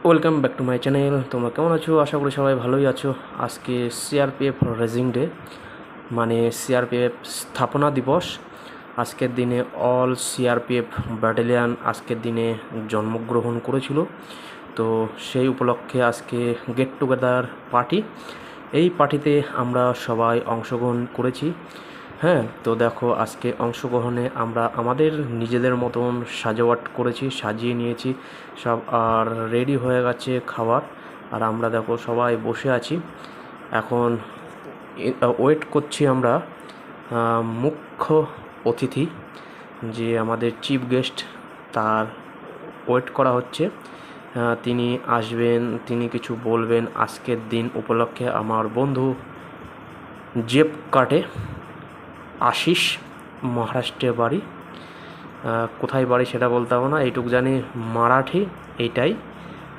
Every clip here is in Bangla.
Welcome back to my channel. তোমরা কেমন আছো? আশা করি সবাই ভালোই আছো। আজকে সিআরপিএফ রেজিং ডে, মানে সিআরপিএফ স্থাপনা দিবস। আজকের দিনে অল সিআরপিএফ ব্যাটালিয়ান আজকের দিনে জন্মগ্রহণ করেছিল। তো সেই উপলক্ষে আজকে গেট টুগেদার পার্টি। এই পার্টিতে আমরা সবাই অংশগ্রহণ করেছি। হ্যাঁ, তো দেখো আজকে অংশগ্রহণে আমরা আমাদের নিজেদের মতন সাজাওয়াট করেছি, সাজিয়ে নিয়েছি সব, আর রেডি হয়ে গেছে খাবার। আর আমরা দেখো সবাই বসে আছি এখন, ওয়েট করছি আমরা মুখ্য অতিথি যে আমাদের চিফ গেস্ট, তার ওয়েট করা হচ্ছে। তিনি আসবেন, তিনি কিছু বলবেন আজকের দিন উপলক্ষে। আমার বন্ধু জেপ কাটে আশিস, মহারাষ্ট্রে বাড়ি। কোথায় বাড়ি সেটা বলতে হবে না, এইটুকু জানি মারাঠি এইটাই।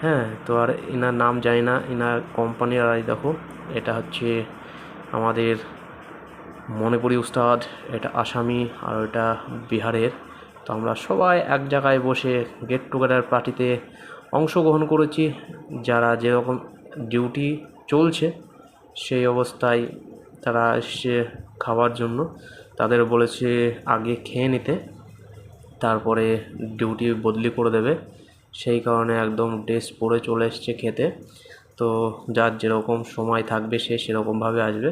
হ্যাঁ, তো আর এনার নাম জানি না, এনার কোম্পানির। আর দেখো এটা হচ্ছে আমাদের মণিপুরি উস্তাদ, এটা আসামি, আর এটা বিহারের। তো আমরা সবাই এক জায়গায় বসে গেট টুগেদার পার্টিতে অংশগ্রহণ করেছি। যারা যেরকম ডিউটি চলছে সেই অবস্থায় তারা এসছে খাওয়ার জন্য। তাদের বলেছে আগে খেয়ে নিতে, তারপরে ডিউটি বদলি করে দেবে। সেই কারণে একদম ড্রেস পরে চলে এসছে খেতে। তো যার যেরকম সময় থাকবে সে সেরকমভাবে আসবে।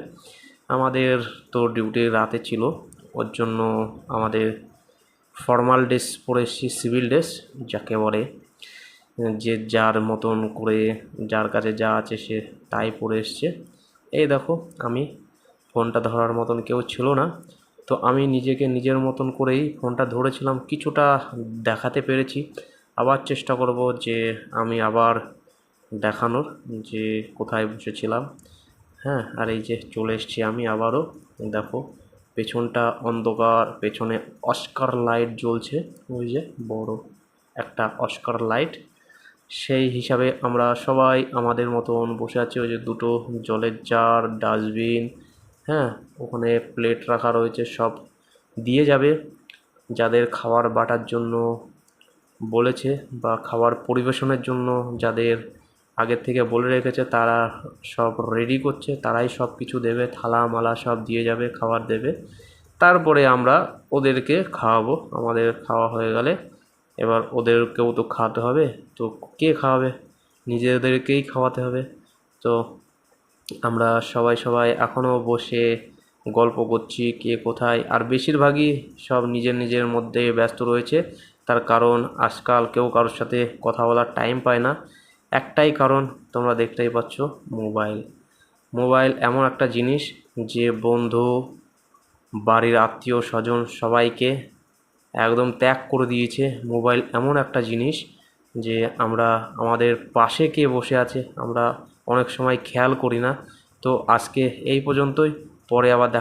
আমাদের তো ডিউটি রাতে ছিল, ওর জন্য আমাদের ফর্মাল ড্রেস পরে এসেছি, সিভিল ড্রেস যাকে বলে। যে যার মতন করে, যার কাছে যা আছে সে তাই পরে এসছে। এই দেখো, আমি ফোনটা ধরার মতন কেউ ছিল না, তো আমি নিজেকে নিজের মতন করেই ফোনটা ধরেছিলাম। কিছুটা দেখাতে পেরেছি, আবার চেষ্টা করব যে আমি আবার দেখানোর যে কোথায় বসেছিলাম। হ্যাঁ, আর এই যে চলে এসেছি আমি আবারও। দেখো পেছনটা অন্ধকার, পেছনে অস্কার লাইট জ্বলছে, ওই যে বড় একটা অস্কার লাইট। সেই হিসাবে আমরা সবাই আমাদের মতন বসে আছি। ওই যে দুটো জলের জার, ডাস্টবিন, হ্যাঁ, ওখানে প্লেট রাখা রয়েছে, সব দিয়ে যাবে যাদের খাবার বাটার জন্য বলেছে বা খাবার পরিবেশনের জন্য যাদের আগের থেকে বলে রেখেছে, তারা সব রেডি করছে, তারাই সব কিছু দেবে, থালা মালা সব দিয়ে যাবে, খাবার দেবে। তারপরে আমরা ওদেরকে খাওয়াবো। আমাদের খাওয়া হয়ে গেলে এবার ওদেরকেও তো খাওয়াতে হবে। তো কে খাওয়াবে? নিজেদেরকেই খাওয়াতে হবে। তো আমরা সবাই সবাই এখনও বসে গল্প করছি কে কোথায়। আর বেশিরভাগই সব নিজের নিজের মধ্যে ব্যস্ত রয়েছে। তার কারণ আজকাল কেউ কারোর সাথে কথা বলার টাইম পায় না। একটাই কারণ, তোমরা দেখতেই পাচ্ছ, মোবাইল। মোবাইল এমন একটা জিনিস যে বন্ধু, বাড়ির আত্মীয় স্বজন সবাইকে একদম ত্যাগ করে দিয়েছে। মোবাইল এমন একটা জিনিস যে আমরা আমাদের পাশে কে বসে আছে আমরা অনেক সময় খেয়াল করি না। তো আজকে এই পর্যন্তই, পরে আবার দেখা।